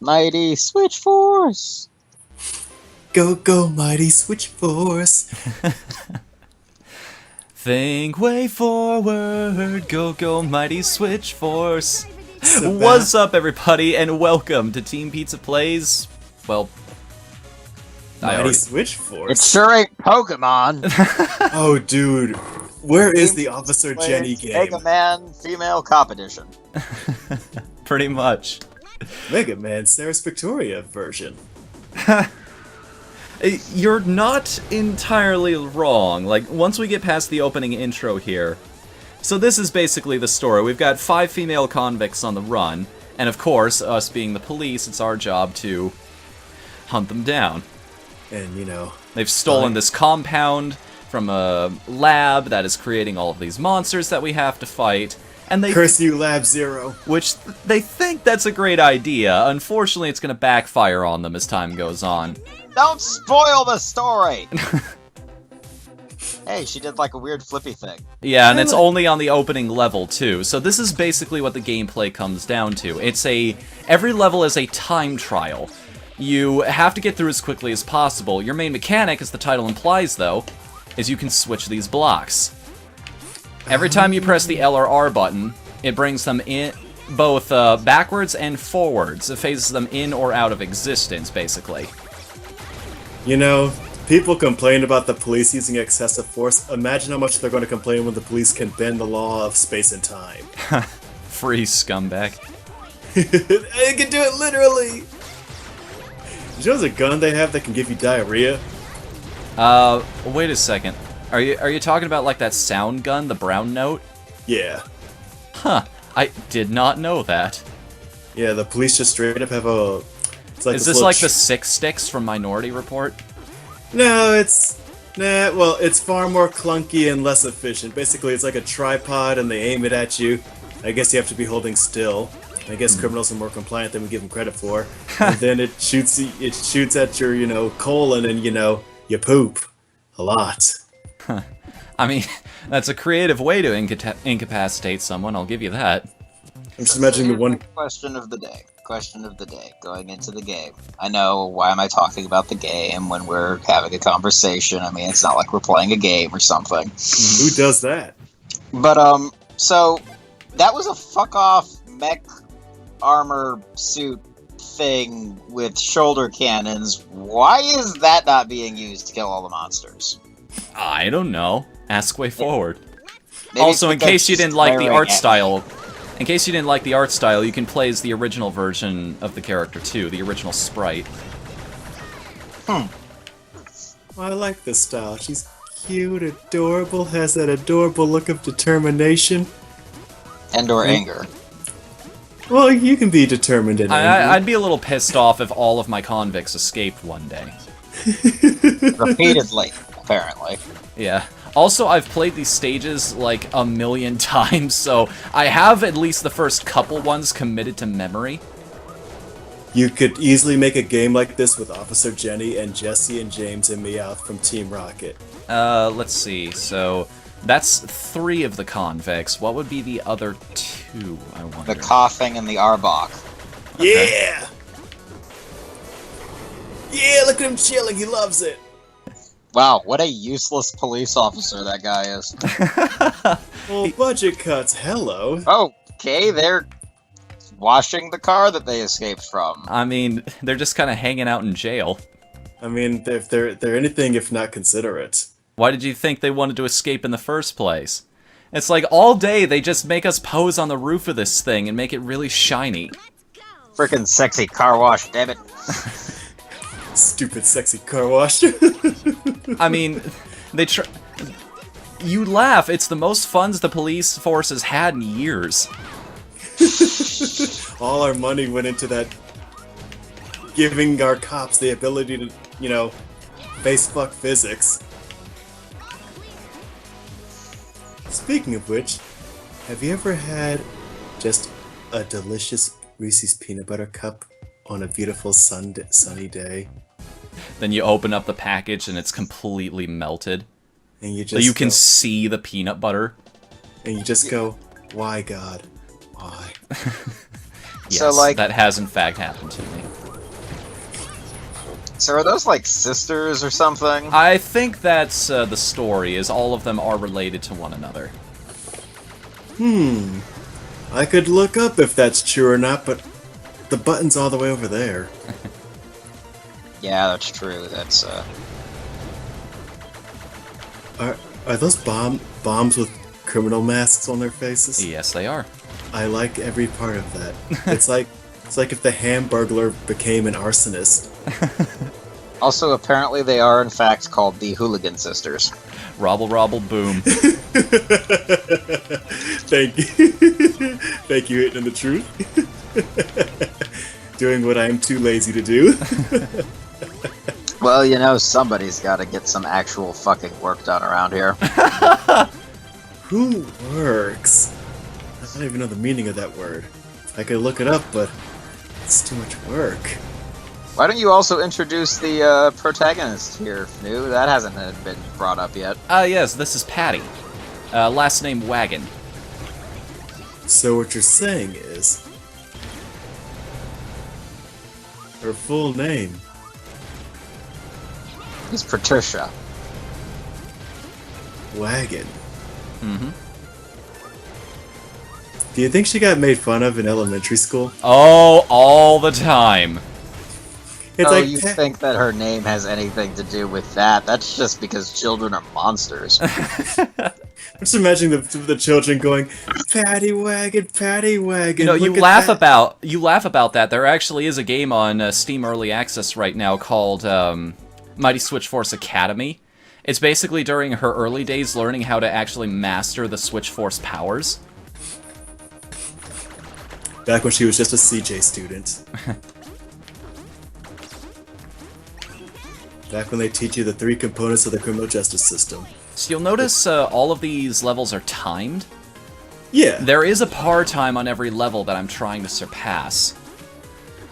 Mighty Switch Force! Go, go, mighty switch force. Think way forward, go go mighty switch force. Sebast- What's up, everybody, and welcome to Team Pizza Plays. Well, Mighty switch force. It sure ain't Pokemon! Oh, dude. Where is the Officer Jenny game? Mega Man Female Cop Edition. pretty much. Mega Man Sarah's Victoria version. You're not entirely wrong. Like, once we get past the opening intro here. So this is basically the story. We've got 5 female convicts on the run, and of course, us being the police, it's our job to hunt them down. And, you know... They've stolen this compound from a lab that is creating all of these monsters that we have to fight, and they... Curse you, Lab Zero. Which, they think that's a great idea. Unfortunately, it's gonna backfire on them as time goes on. Don't spoil the story! Hey, she did like a weird flippy thing. Yeah, and it's only on the opening level, too. So this is basically what the gameplay comes down to. Every level is a time trial. You have to get through as quickly as possible. Your main mechanic, as the title implies, though, is you can switch these blocks. Every time you press the L or R button, it brings them in both backwards and forwards. It phases them in or out of existence, basically. You know, people complain about the police using excessive force. Imagine how much they're going to complain when the police can bend the law of space and time. Free scumbag. I can do it literally! You know there's a gun they have that can give you diarrhea? Wait a second. Are you talking about, like, that sound gun, the brown note? Yeah. Huh. I did not know that. Yeah, the police just straight up have a... It's like Is this like the 6 sticks from Minority Report? No, it's... Nah, well, it's far more clunky and less efficient. Basically, it's like a tripod and they aim it at you. I guess you have to be holding still. I guess criminals are more compliant than we give them credit for. And then it shoots at your, you know, colon and, you know, you poop. A lot. I mean, that's a creative way to incapacitate someone, I'll give you that. I'm just imagining the one... Question of the day. Question of the day. Going into the game. I know, why am I talking about the game when we're having a conversation? I mean, it's not like we're playing a game or something. Who does that? But, so, that was a fuck-off mech armor suit thing with shoulder cannons. Why is that not being used to kill all the monsters? I don't know. Ask way forward. Maybe Also, in because case you it's didn't like the glaring art at me. style... In case you didn't like the art style, you can play as the original version of the character, too. The original sprite. Well, I like this style. She's cute, adorable, has that adorable look of determination. And or anger. Well, you can be determined and angry. I'd be a little pissed off if all of my convicts escaped one day. Repeatedly, apparently. Yeah. Also, I've played these stages like a million times, so I have at least the first couple ones committed to memory. You could easily make a game like this with Officer Jenny and Jesse and James and Meowth from Team Rocket. Let's see. So, that's 3 of the convicts. What would be the other 2, I wonder? The coughing and the Arbok. Yeah! Yeah, look at him chilling, he loves it! Wow, what a useless police officer that guy is. Well, budget cuts, hello. Oh, okay, they're washing the car that they escaped from. I mean, they're just kind of hanging out in jail. I mean, they're anything if not considerate. Why did you think they wanted to escape in the first place? It's like all day they just make us pose on the roof of this thing and make it really shiny. Frickin' sexy car wash, damn it. Stupid sexy car wash. I mean, you laugh, it's the most funds the police force has had in years. All our money went into that, giving our cops the ability to, you know, face fuck physics. Speaking of which, have you ever had just a delicious Reese's peanut butter cup on a beautiful sunny day? Then you open up the package and it's completely melted. And you So just you can go, see the peanut butter. and you just go, why God? Why? Yes, So, like- that has in fact happened to me. So are those like sisters or something? I think that's the story, is all of them are related to one another. I could look up if that's true or not, but the button's all the way over there. Yeah, that's true. That's Are those bombs with criminal masks on their faces? Yes, they are. I like every part of that. It's like if the Hamburglar became an arsonist. Also, apparently they are in fact called the Hooligan Sisters. Robble, robble, boom. Thank you. Thank you, Hitting the Truth. Doing what I'm too lazy to do. Well, you know, somebody's got to get some actual fucking work done around here. Who works? I don't even know the meaning of that word. I could look it up, but it's too much work. Why don't you also introduce the protagonist here, Fnu? That hasn't been brought up yet. Yes, this is Patty. Last name Wagon. So what you're saying is... her full name... It's Patricia. Wagon. Mm-hmm. Do you think she got made fun of in elementary school? Oh, all the time. It's Oh, like you think that her name has anything to do with that? That's just because children are monsters. I'm just imagining the children going, Patty Wagon, Patty Wagon. You know, you look at laugh that." about that. There actually is a game on Steam Early Access right now called Mighty Switch Force Academy. It's basically during her early days learning how to actually master the Switch Force powers. Back when she was just a CJ student. Back when they teach you the 3 components of the criminal justice system. So you'll notice all of these levels are timed. Yeah. There is a par time on every level that I'm trying to surpass.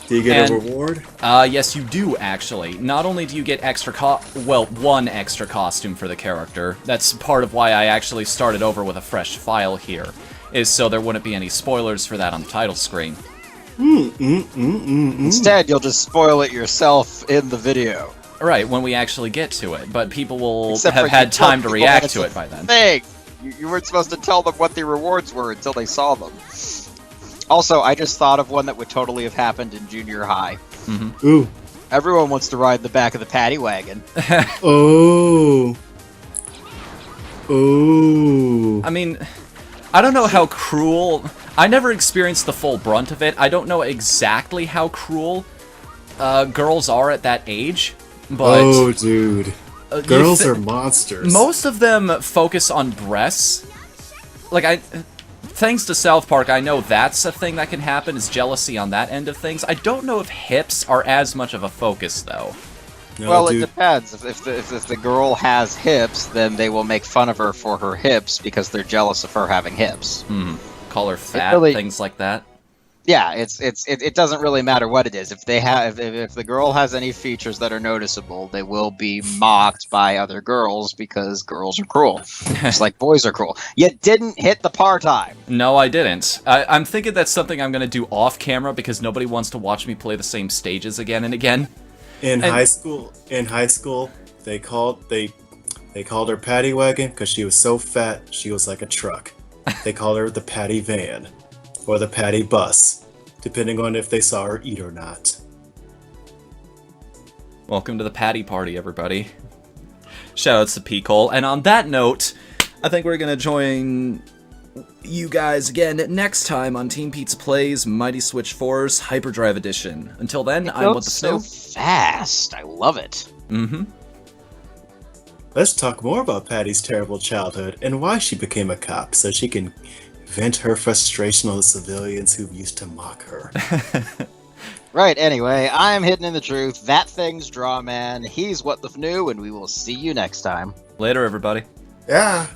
Do you get a And- reward? Yes, you do, actually. Not only do you get one extra costume for the character. That's part of why I actually started over with a fresh file here, is so there wouldn't be any spoilers for that on the title screen. Instead, you'll just spoil it yourself in the video. Right, when we actually get to it, but people will Except have for had you told time to people react that to it's it by then. Thing. You weren't supposed to tell them what the rewards were until they saw them. Also, I just thought of one that would totally have happened in junior high. Ooh. Everyone wants to ride the back of the Patty Wagon. Oh. Oh. I mean, I don't know how cruel... I never experienced the full brunt of it. I don't know exactly how cruel girls are at that age, but... Oh, dude. Girls are monsters. Most of them focus on breasts. Like, thanks to South Park, I know that's a thing that can happen, is jealousy on that end of things. I don't know if hips are as much of a focus, though. No, Well, dude. it depends. If the girl has hips, then they will make fun of her for her hips because they're jealous of her having hips. Call her fat, really- things like that. Yeah, it doesn't really matter what it is. If the girl has any features that are noticeable, they will be mocked by other girls because girls are cruel, just like boys are cruel. You didn't hit the par time. No, I didn't. I'm thinking that's something I'm going to do off camera because nobody wants to watch me play the same stages again and again. In high school, they called her Patty Wagon because she was so fat she was like a truck. They called her the Patty Van or the Patty Bus, depending on if they saw her eat or not. Welcome to the Patty Party, everybody. Shoutouts to P-Cole. And on that note, I think we're going to join you guys again next time on Team Pizza Plays Mighty Switch Force Hyperdrive Edition. Until then, I'm Goes Whatthefnu. so fast. I love it. Let's talk more about Patty's terrible childhood and why she became a cop, so she can vent her frustration on the civilians who used to mock her. Right, anyway, I'm Hidden in the Truth. That thing's Drawman. He's Whatthefnu, and we will see you next time. Later, everybody. Yeah.